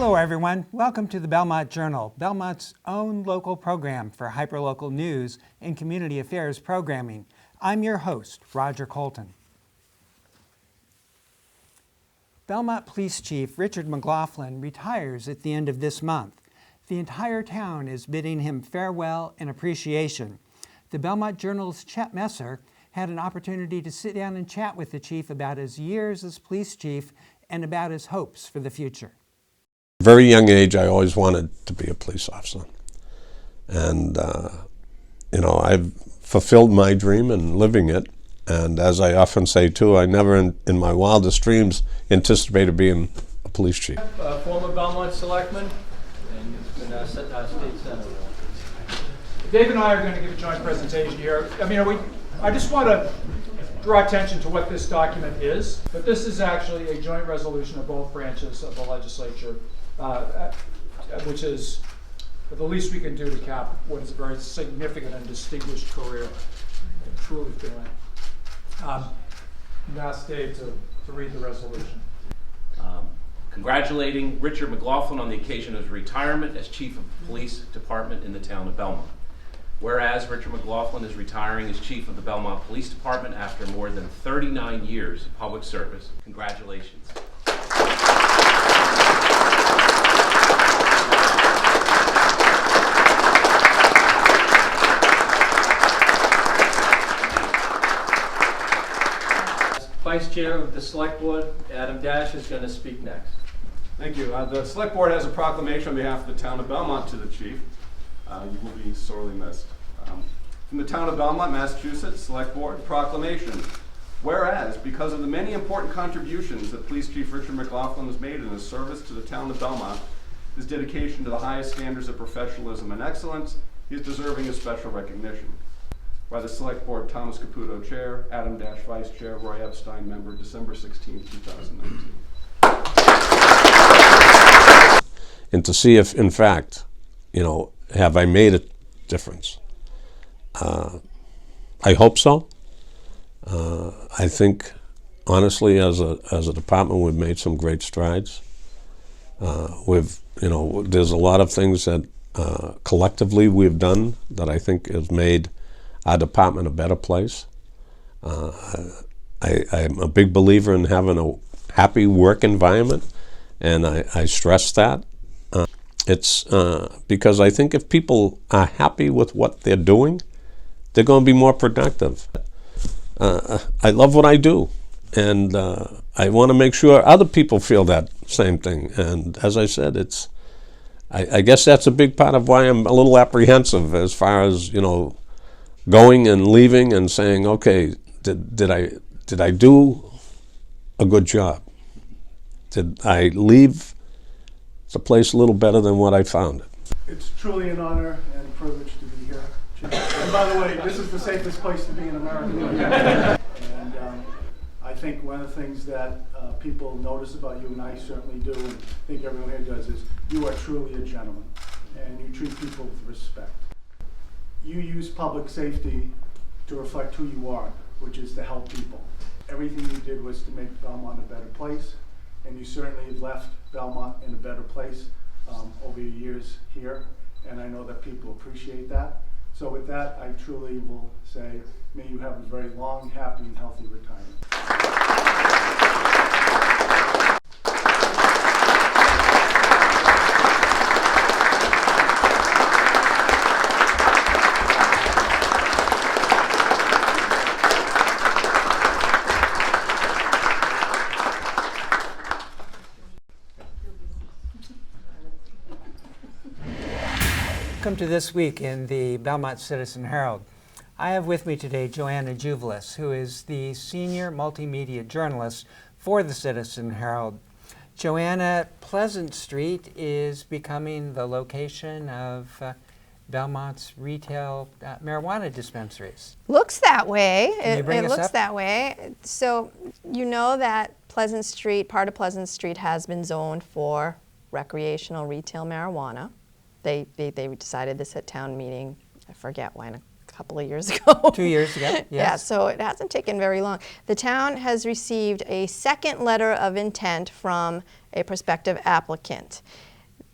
Hello everyone, welcome to the Belmont Journal, Belmont's own local program for hyperlocal news and community affairs programming. I'm your host, Roger Colton. Belmont Police Chief Richard McLaughlin retires at the end of this month. The entire town is bidding him farewell and appreciation. The Belmont Journal's Chet Messer had an opportunity to sit down and chat with the chief about his years as police chief and about his hopes for the future. At a very young age, I always wanted to be a police officer. And, I've fulfilled my dream in living it. And as I often say, too, I never in my wildest dreams anticipated being a police chief. Former Belmont selectman, and he's been state senator. Dave and I are going to give a joint presentation here. I just want to draw attention to what this document is, but this is actually a joint resolution of both branches of the legislature, which is the least we can do to cap what is a very significant and distinguished career. I truly feel it. Ask Dave to read the resolution. Congratulating Richard McLaughlin on the occasion of his retirement as Chief of the Police Department in the town of Belmont. Whereas Richard McLaughlin is retiring as Chief of the Belmont Police Department after more than 39 years of public service. Congratulations. Vice Chair of the Select Board, Adam Dash, is going to speak next. Thank you. The Select Board has a proclamation on behalf of the town of Belmont to the Chief. You will be sorely missed. From the town of Belmont, Massachusetts, Select Board, proclamation. Whereas, because of the many important contributions that Police Chief Richard McLaughlin has made in his service to the town of Belmont, his dedication to the highest standards of professionalism and excellence, he is deserving of special recognition. By the Select Board, Thomas Caputo, Chair, Adam Dash, Vice Chair, Roy Epstein, Member, December 16, 2019. And to see if, in fact, have I made a difference? I hope so. I think, honestly, as a department, we've made some great strides. There's a lot of things that collectively we've done that I think has made our department a better place. I'm a big believer in having a happy work environment, and I stress that. It's because I think if people are happy with what they're doing, they're going to be more productive. I love what I do, and I want to make sure other people feel that same thing. And as I said, I guess that's a big part of why I'm a little apprehensive as far as going and leaving and saying, okay, did I do a good job? Did I leave the place a little better than what I found it? It's truly an honor and a privilege to be here. And by the way, this is the safest place to be in America. And I think one of the things that people notice about you, and I certainly do, and I think everyone here does, is you are truly a gentleman, and you treat people with respect. You use public safety to reflect who you are, which is to help people. Everything you did was to make Belmont a better place, and you certainly have left Belmont in a better place over your years here, and I know that people appreciate that. So with that, I truly will say, may you have a very long, happy, and healthy retirement. Welcome to This Week in the Belmont Citizen Herald. I have with me today Joanna Juvelis, who is the senior multimedia journalist for the Citizen Herald. Joanna, Pleasant Street is becoming the location of Belmont's retail marijuana dispensaries. Looks that way. It looks up? that way. So you know that Pleasant Street, part of Pleasant Street has been zoned for recreational retail marijuana. They decided this at town meeting, I forget when, a couple of years ago. 2 years ago, yes. Yeah, so it hasn't taken very long. The town has received a second letter of intent from a prospective applicant.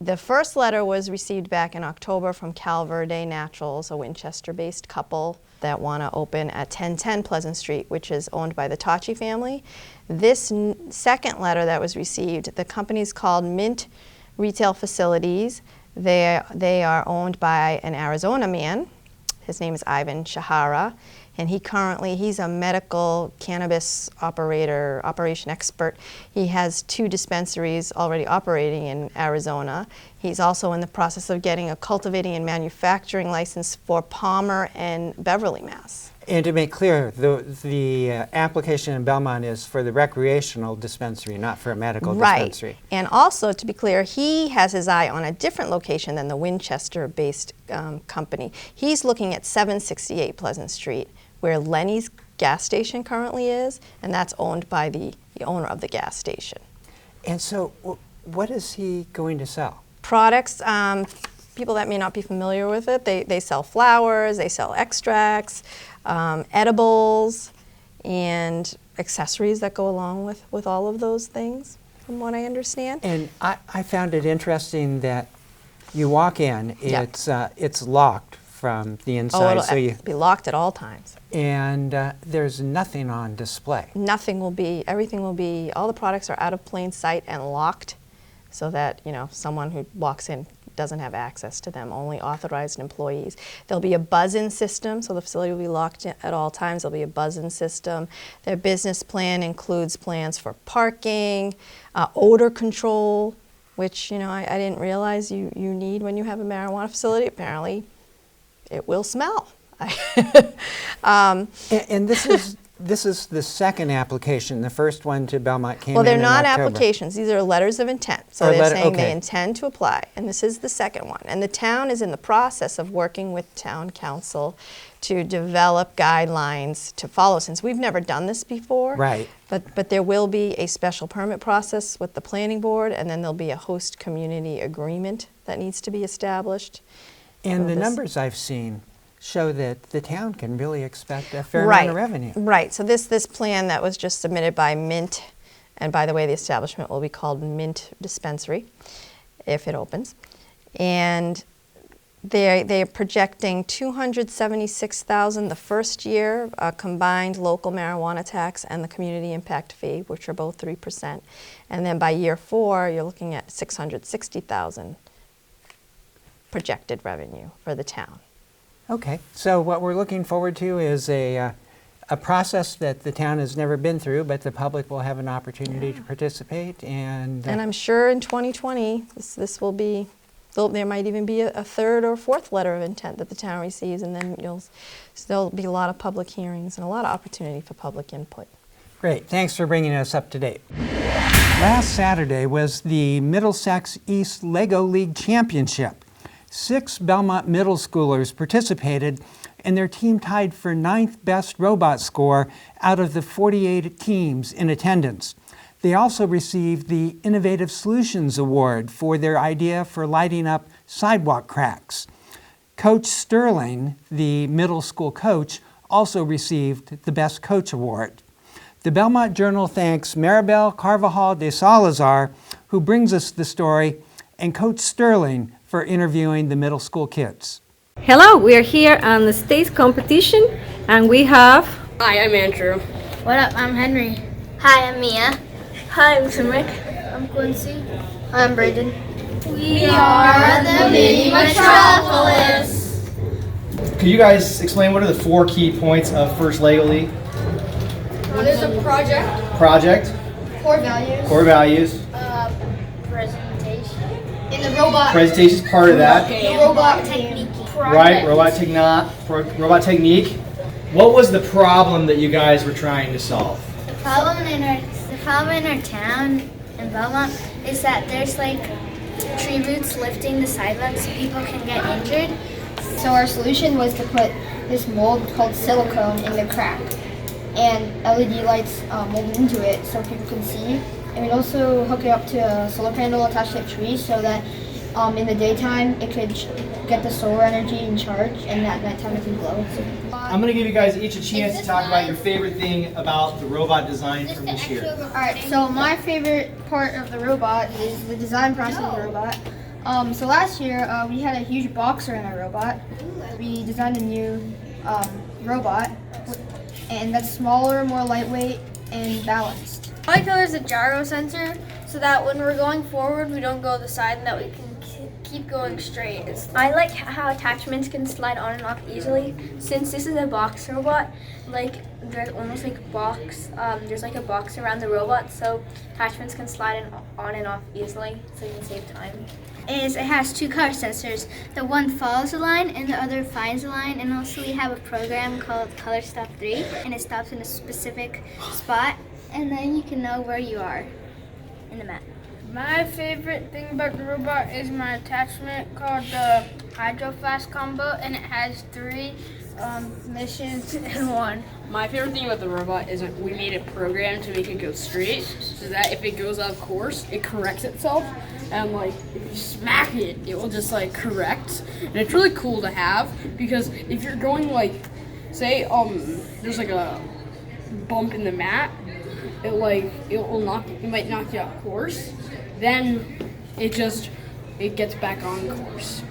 The first letter was received back in October from Cal Verde Naturals, a Winchester-based couple that want to open at 1010 Pleasant Street, which is owned by the Tachi family. This second letter that was received, the company's called Mint Retail Facilities. They are owned by an Arizona man. His name is Ivan Shahara, and he's a medical cannabis operation expert. He has 2 dispensaries already operating in Arizona. He's also in the process of getting a cultivating and manufacturing license for Palmer and Beverly, Mass. And to make clear, the application in Belmont is for the recreational dispensary, not for a medical dispensary. Right. And also, to be clear, he has his eye on a different location than the Winchester-based company. He's looking at 768 Pleasant Street, where Lenny's gas station currently is, and that's owned by the owner of the gas station. And so what is he going to sell? Products, people that may not be familiar with it, they sell flowers, they sell extracts, edibles, and accessories that go along with all of those things, from what I understand. And I found it interesting that you walk in, Yeah. it's locked from the inside. It'll be locked at all times. And there's nothing on display. Everything will be, all the products are out of plain sight and locked so that, someone who walks in doesn't have access to them, only authorized employees. There'll be a buzz-in system, so the facility will be locked at all times. There'll be a buzz-in system. Their business plan includes plans for parking, odor control, which, I didn't realize you need when you have a marijuana facility. Apparently, it will smell. And this is the second application. The first one to Belmont came in Well, in they're not October. applications. These are letters of intent. So Or they're letter- saying okay. they intend to apply. And this is the second one. And the town is in the process of working with town council to develop guidelines to follow, since we've never done this before. Right. But there will be a special permit process with the planning board, and then there'll be a host community agreement that needs to be established. And So the this- numbers I've seen show that the town can really expect a fair amount of revenue. Right. So this plan that was just submitted by Mint, and by the way, the establishment will be called Mint Dispensary if it opens, and they're projecting $276,000 the first year, combined local marijuana tax and the community impact fee, which are both 3%, and then by year 4, you're looking at $660,000 projected revenue for the town. Okay, so what we're looking forward to is a process that the town has never been through, but the public will have an opportunity to participate. And I'm sure in 2020, this will be, there might even be a third or fourth letter of intent that the town receives, and then there'll be a lot of public hearings and a lot of opportunity for public input. Great, thanks for bringing us up to date. Last Saturday was the Middlesex East Lego League Championship. 6 Belmont middle schoolers participated, and their team tied for 9th best robot score out of the 48 teams in attendance. They also received the Innovative Solutions Award for their idea for lighting up sidewalk cracks. Coach Sterling, the middle school coach, also received the Best Coach Award. The Belmont Journal thanks Maribel Carvajal de Salazar, who brings us the story, and Coach Sterling for interviewing the middle school kids. Hello, we are here on the state competition, and we have... Hi, I'm Andrew. What up, I'm Henry. Hi, I'm Mia. Hi, I'm Simric. I'm Quincy. I'm Braden. We are the Mini Metropolis. Could you guys explain what are the 4 key points of First Lego League? There's a Project, core values, Presentation. in the robot, presentation's part of that, the robot Technique. right? Robot technique. What was the problem that you guys were trying to solve? The problem in our town in Belmont is that there's like tree roots lifting the sidewalks so people can get injured. So our solution was to put this mold called silicone in the crack, and LED lights molded into it so people can see. And we'd also hook it up to a solar panel attached to a tree so that in the daytime it could get the solar energy in charge, and at nighttime it can glow. I'm going to give you guys each a chance to talk about your favorite thing about the robot design from this year. Alright, so my favorite part of the robot is the design process of the robot. So last year we had a huge boxer in our robot. We designed a new robot, and that's smaller, more lightweight, and balanced. I like how there's a gyro sensor so that when we're going forward, we don't go the side and that we can keep going straight. I like how attachments can slide on and off easily. Since this is a box robot, like there's almost like there's like a box around the robot, so attachments can slide on and off easily, so you can save time. It has two color sensors. The one follows the line and the other finds the line, and also we have a program called Color Stop 3, and it stops in a specific spot, and then you can know where you are in the map. My favorite thing about the robot is my attachment called the Hydro Flask Combo, and it has 3 missions in one. My favorite thing about the robot is that we made a program to make it go straight, so that if it goes off course, it corrects itself. And like, if you smack it, it will just like correct. And it's really cool to have, because if you're going like, say, there's like a bump in the mat, it might knock you off course. Then it gets back on course.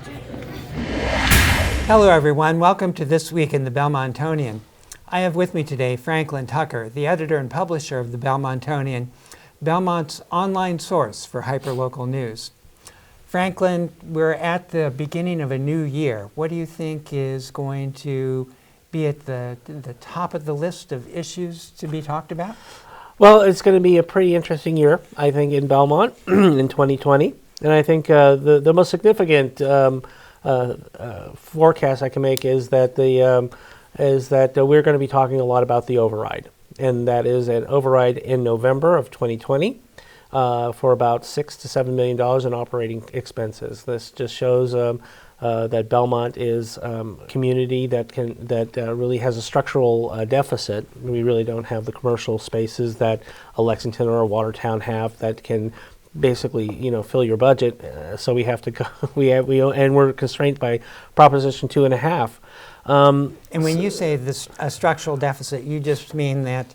Hello everyone, welcome to This Week in the Belmontonian. I have with me today Franklin Tucker, the editor and publisher of the Belmontonian, Belmont's online source for hyperlocal news. Franklin, we're at the beginning of a new year. What do you think is going to be at the top of the list of issues to be talked about? Well, it's going to be a pretty interesting year, I think, in Belmont in 2020. And I think the most significant forecast I can make is that we're going to be talking a lot about the override. And that is an override in November of 2020 for about $6 to $7 million in operating expenses. This just shows that Belmont is a community that really has a structural deficit. We really don't have the commercial spaces that a Lexington or a Watertown have that can basically, fill your budget. So we have to go. And we're constrained by Proposition 2.5. And when you say this a structural deficit, you just mean that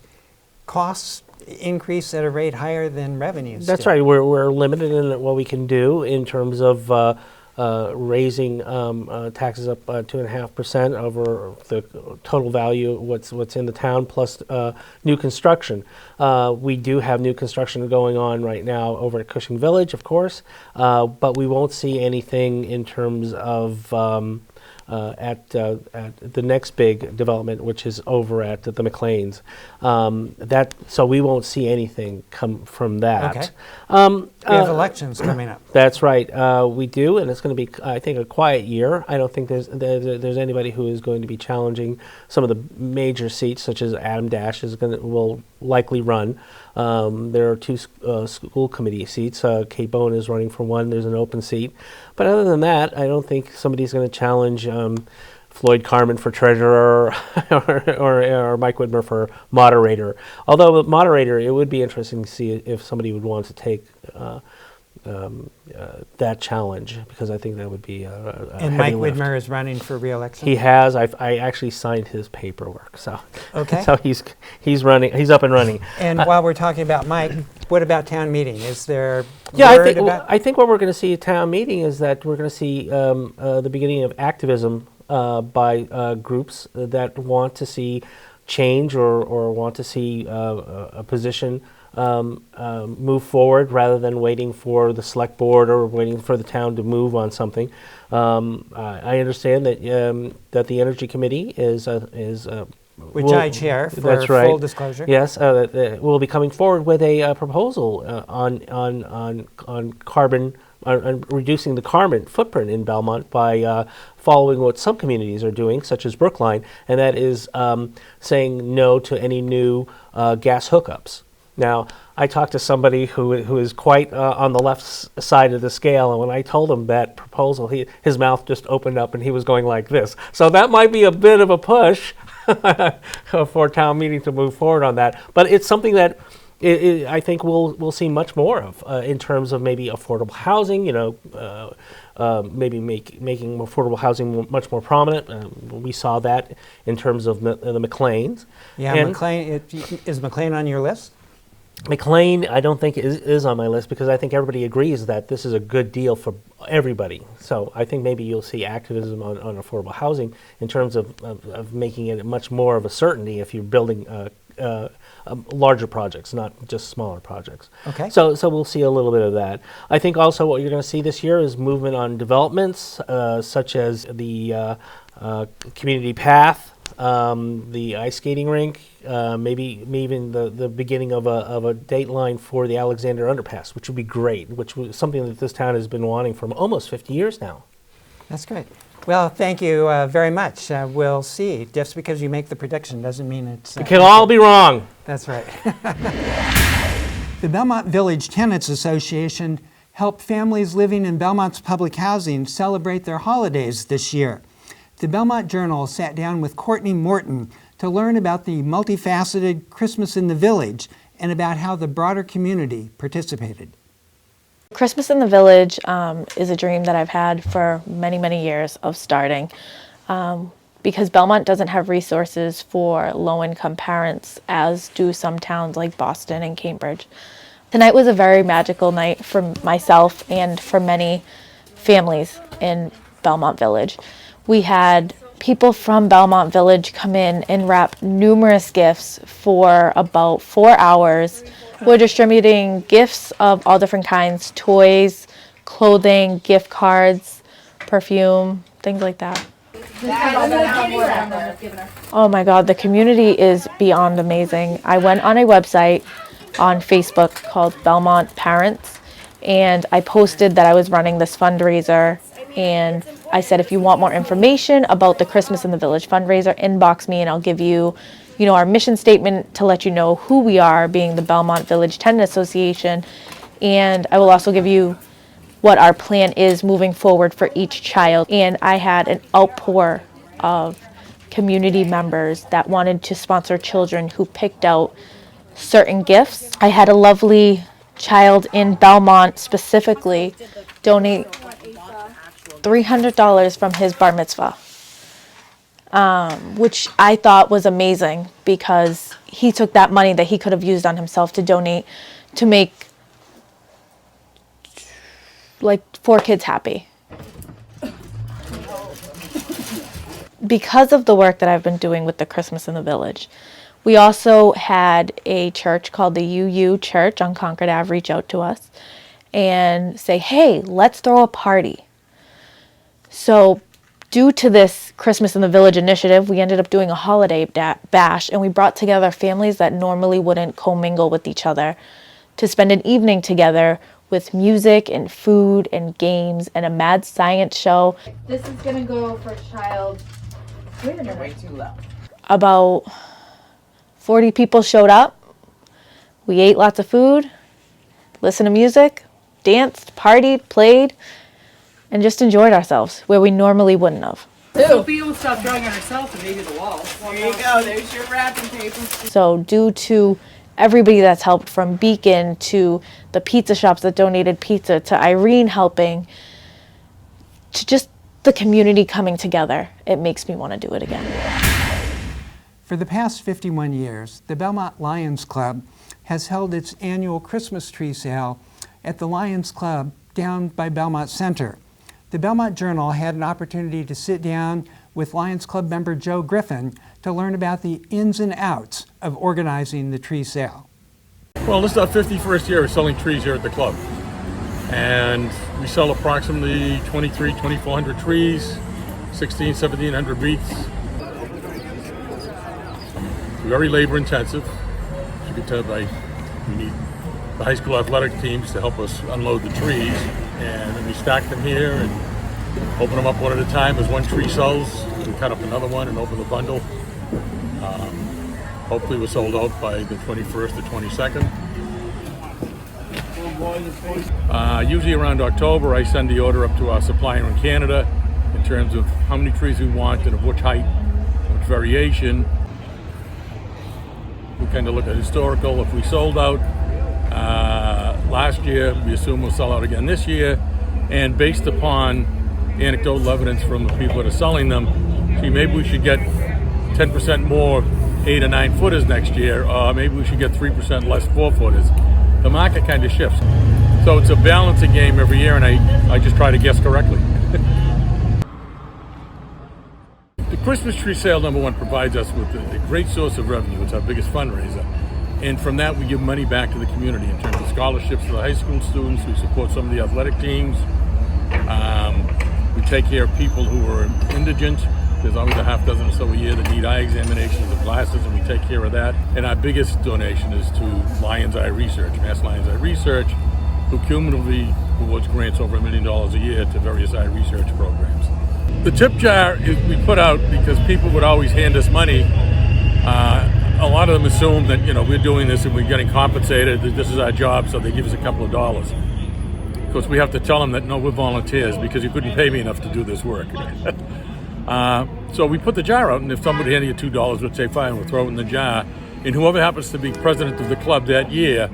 costs increase at a rate higher than revenues. That's right. We're limited in what we can do in terms of raising taxes up 2.5% over the total value what's in the town plus new construction. We do have new construction going on right now over at Cushing Village, of course, but we won't see anything in terms of at the next big development, which is over at the McLean's. So we won't see anything come from that. Okay. We have elections coming up. That's right. We do, and it's going to be, I think, a quiet year. I don't think there's anybody who is going to be challenging some of the major seats, such as Adam Dash will likely run. There are 2 school committee seats. Kate Bowen is running for one. There's an open seat. But other than that, I don't think somebody's going to challenge Floyd Carmen for treasurer or Mike Whitmer for moderator. Although with moderator, it would be interesting to see if somebody would want to take that challenge, because I think that would be a And heavy Mike lift. Whitmer is running for re-election? He has. I actually signed his paperwork, so okay. So he's running. He's up and running. And while we're talking about Mike, what about town meeting? Is there I think what we're going to see at town meeting is that we're going to see the beginning of activism by groups that want to see change or want to see a position move forward rather than waiting for the select board or waiting for the town to move on something. I understand that the Energy Committee is which I chair for that's right. full disclosure. Yes, we'll be coming forward with a proposal on carbon, on reducing the carbon footprint in Belmont by following what some communities are doing, such as Brookline, and that is saying no to any new gas hookups. Now, I talked to somebody who is quite on the left side of the scale, and when I told him that proposal, his mouth just opened up and he was going like this. So that might be a bit of a push for town meeting to move forward on that. But it's something that I think we'll see much more of in terms of maybe affordable housing, maybe making affordable housing much more prominent. We saw that in terms of the McLean's. Yeah, and McLean, is McLean on your list? McLean, I don't think is on my list because I think everybody agrees that this is a good deal for everybody. So I think maybe you'll see activism on affordable housing in terms of making it much more of a certainty if you're building larger projects, not just smaller projects. Okay. So we'll see a little bit of that. I think also what you're going to see this year is movement on developments such as the community path, the ice skating rink, maybe even the beginning of a date line for the Alexander Underpass, which would be great, which was something that this town has been wanting for almost 50 years now. That's great. Well, thank you very much. We'll see. Just because you make the prediction doesn't mean it's... It can all be wrong. That's right. The Belmont Village Tenants Association helped families living in Belmont's public housing celebrate their holidays this year. The Belmont Journal sat down with Courtney Morton to learn about the multifaceted Christmas in the Village and about how the broader community participated. Christmas in the Village is a dream that I've had for many, many years of starting. Because Belmont doesn't have resources for low-income parents, as do some towns like Boston and Cambridge. Tonight was a very magical night for myself and for many families in Belmont Village. We had people from Belmont Village come in and wrap numerous gifts for about 4 hours. We're distributing gifts of all different kinds, toys, clothing, gift cards, perfume, things like that. Oh my God, the community is beyond amazing. I went on a website on Facebook called Belmont Parents, and I posted that I was running this fundraiser, and I said, if you want more information about the Christmas in the Village fundraiser, inbox me and I'll give you, our mission statement to let you know who we are, being the Belmont Village Tenant Association, and I will also give you what our plan is moving forward for each child. And I had an outpour of community members that wanted to sponsor children who picked out certain gifts. I had a lovely child in Belmont specifically donate $300 from his bar mitzvah, which I thought was amazing because he took that money that he could have used on himself to donate to make like 4 kids happy. Because of the work that I've been doing with the Christmas in the Village, we also had a church called the UU Church on Concord Ave reach out to us and say, hey, let's throw a party. So due to this Christmas in the Village initiative, we ended up doing a holiday bash, and we brought together families that normally wouldn't commingle with each other to spend an evening together with music and food and games and a mad science show. This is gonna go for child. Wait a minute. Way too low. About 40 people showed up. We ate lots of food, listened to music, danced, partied, played, and just enjoyed ourselves where we normally wouldn't have. Sophia will stop drawing on herself and maybe the walls. There you go. There's your wrapping paper. So due to everybody that's helped, from Beacon to the pizza shops that donated pizza to Irene helping, to just the community coming together, it makes me want to do it again. For the past 51 years, the Belmont Lions Club has held its annual Christmas tree sale at the Lions Club down by Belmont Center. The Belmont Journal had an opportunity to sit down with Lions Club member Joe Griffin to learn about the ins and outs of organizing the tree sale. Well, this is our 51st year of selling trees here at the club. And we sell approximately 2,400 trees, 1,700 wreaths. Very labor intensive. As you can tell we need the high school athletic teams to help us unload the trees. And then we stack them here and open them up one at a time. As one tree sells, we cut up another one and open the bundle. Hopefully we're sold out by the 21st or 22nd. Usually around October, I send the order up to our supplier in Canada in terms of how many trees we want and of which height, which variation. We kind of look at historical. If we sold out last year, we assume we'll sell out again this year. And based upon anecdotal evidence from the people that are selling them, maybe we should get 10% more 8 or 9 footers next year, or maybe we should get 3% less 4 footers. The market kind of shifts. So it's a balancing game every year, and I just try to guess correctly. The Christmas tree sale, number one, provides us with a great source of revenue. It's our biggest fundraiser. And from that, we give money back to the community in terms of scholarships to the high school students. We support some of the athletic teams. We take care of people who are indigent. There's always a half dozen or so a year that need eye examinations and glasses, and we take care of that. And our biggest donation is to Lions Eye Research, Mass Lions Eye Research, who cumulatively awards grants over $1 million a year to various eye research programs. The tip jar we put out because people would always hand us money. A lot of them assume that, you know, we're doing this and we're getting compensated, that this is our job, so they give us a couple of dollars. Of course, we have to tell them that, no, we're volunteers because you couldn't pay me enough to do this work. So we put the jar out, and if somebody handed you $2, we'd say, fine, we'll throw it in the jar. And whoever happens to be president of the club that year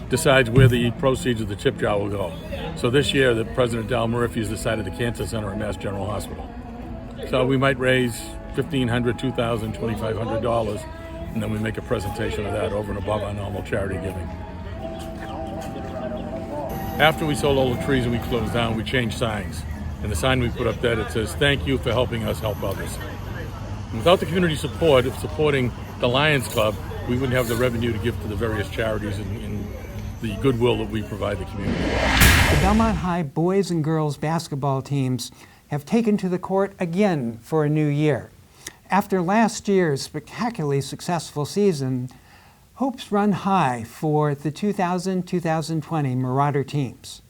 decides where the proceeds of the tip jar will go. So this year, the President Dal Murphy has decided the Cancer Center at Mass General Hospital. So we might raise $1,500, $2,000, $2,500, and then we make a presentation of that over and above our normal charity giving. After we sold all the trees and we closed down, we changed signs. And the sign we put up there, it says, "Thank you for helping us help others." And without the community support of supporting the Lions Club, we wouldn't have the revenue to give to the various charities and the goodwill that we provide the community. The Belmont High boys and girls basketball teams have taken to the court again for a new year. After last year's spectacularly successful season, hopes run high for the 2000-2020 Marauder teams.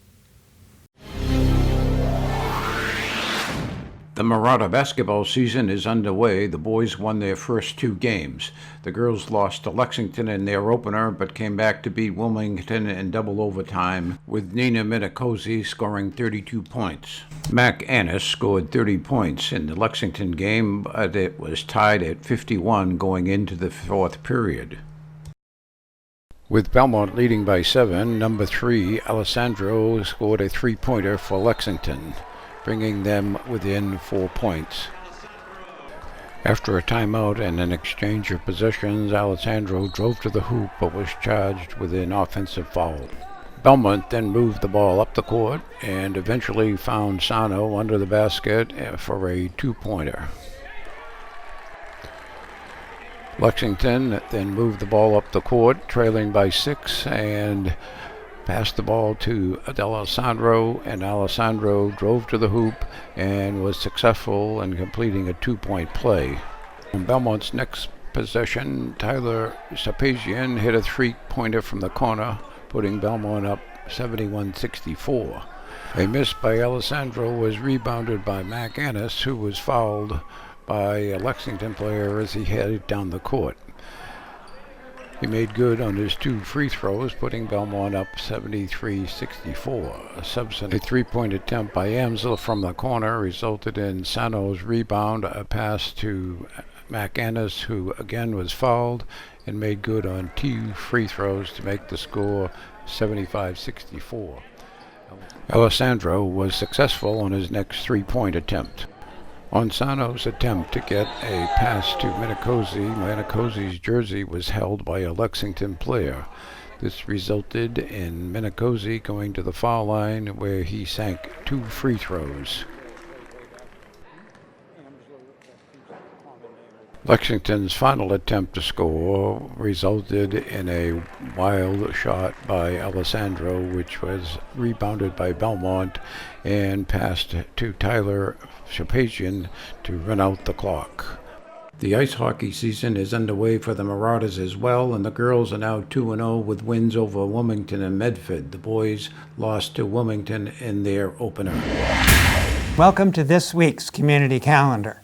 The Marauder basketball season is underway. The boys won their first 2 games. The girls lost to Lexington in their opener, but came back to beat Wilmington in double overtime, with Nina Minicozy scoring 32 points. Mac Annis scored 30 points in the Lexington game, but it was tied at 51 going into the 4th period. With Belmont leading by 7, number 3, Alessandro, scored a 3-pointer for Lexington, bringing them within 4 points. After a timeout and an exchange of possessions, Alessandro drove to the hoop but was charged with an offensive foul. Belmont then moved the ball up the court and eventually found Sano under the basket for a 2-pointer. Lexington then moved the ball up the court, trailing by 6, and passed the ball to Alessandro, and Alessandro drove to the hoop and was successful in completing a 2-point play. On Belmont's next possession, Tyler Sapazian hit a 3-pointer from the corner, putting Belmont up 71-64. A miss by Alessandro was rebounded by Mac Annis, who was fouled by a Lexington player as he headed down the court. He made good on his 2 free throws, putting Belmont up 73-64. A subsequent 3-point attempt by Amsel from the corner resulted in Sano's rebound, a pass to Mac Annis, who again was fouled, and made good on 2 free throws to make the score 75-64. Alessandro was successful on his next 3-point attempt. On Sano's attempt to get a pass to Minicozy's jersey was held by a Lexington player. This resulted in Minicozy going to the foul line, where he sank 2 free throws. Lexington's final attempt to score resulted in a wild shot by Alessandro, which was rebounded by Belmont and passed to Tyler Shapazian to run out the clock. The ice hockey season is underway for the Marauders as well, and the girls are now 2-0 with wins over Wilmington and Medford. The boys lost to Wilmington in their opener. Welcome to this week's Community Calendar.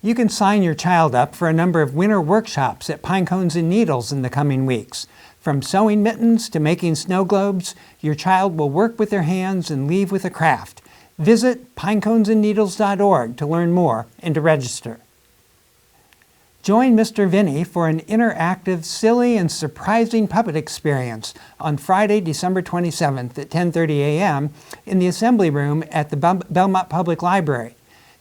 You can sign your child up for a number of winter workshops at Pine Cones and Needles in the coming weeks. From sewing mittens to making snow globes, your child will work with their hands and leave with a craft. Visit pineconesandneedles.org to learn more and to register. Join Mr. Vinny for an interactive, silly, and surprising puppet experience on Friday, December 27th at 10:30 a.m. in the Assembly Room at the Belmont Public Library.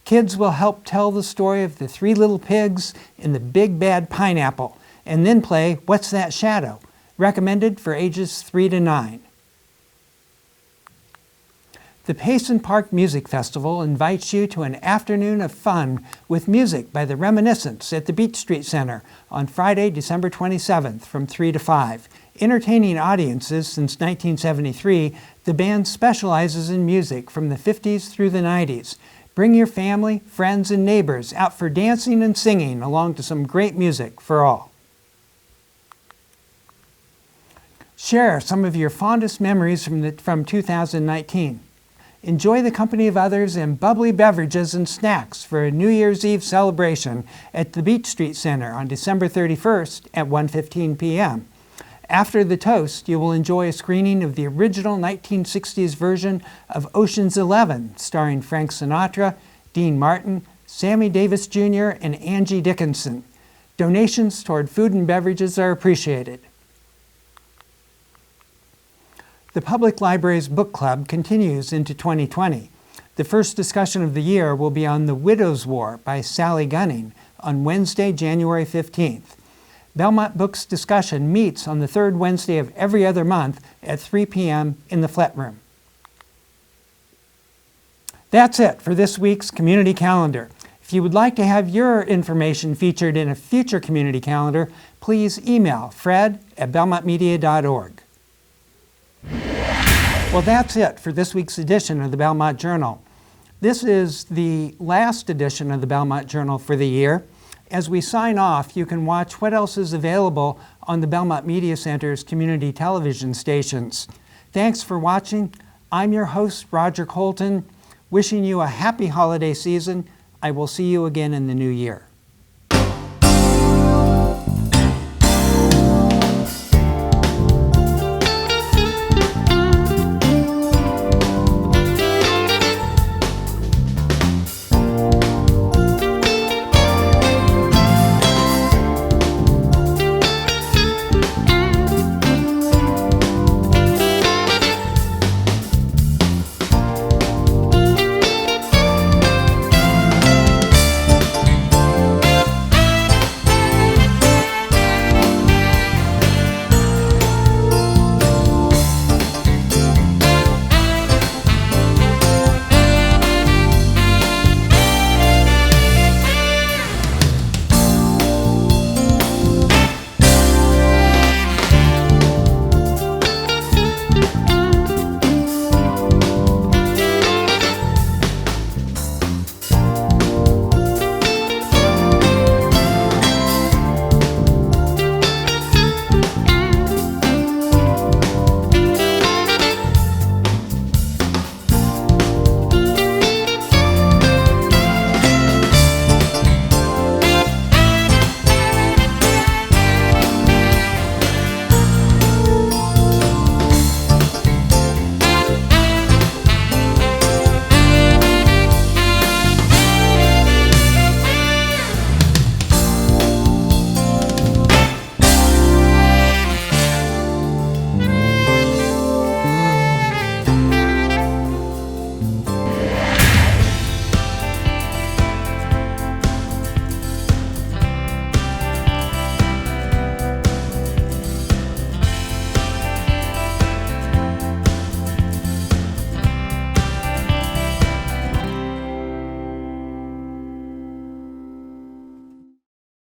Kids will help tell the story of the 3 little pigs and the big bad pineapple, and then play What's That Shadow? Recommended for ages 3 to 9. The Payson Park Music Festival invites you to an afternoon of fun with music by the Reminiscents at the Beach Street Center on Friday, December 27th from 3 to 5. Entertaining audiences since 1973, the band specializes in music from the 50s through the 90s. Bring your family, friends, and neighbors out for dancing and singing along to some great music for all. Share some of your fondest memories from 2019. Enjoy the company of others and bubbly beverages and snacks for a New Year's Eve celebration at the Beach Street Center on December 31st at 1:15 p.m. After the toast, you will enjoy a screening of the original 1960s version of Ocean's 11, starring Frank Sinatra, Dean Martin, Sammy Davis Jr., and Angie Dickinson. Donations toward food and beverages are appreciated. The Public Library's book club continues into 2020. The first discussion of the year will be on The Widow's War by Sally Gunning on Wednesday, January 15th. Belmont Books discussion meets on the third Wednesday of every other month at 3 p.m. in the Flet Room. That's it for this week's community calendar. If you would like to have your information featured in a future community calendar, please email fred@belmontmedia.org. Well, that's it for this week's edition of the Belmont Journal. This is the last edition of the Belmont Journal for the year. As we sign off, you can watch what else is available on the Belmont Media Center's community television stations. Thanks for watching. I'm your host, Roger Colton, wishing you a happy holiday season. I will see you again in the new year.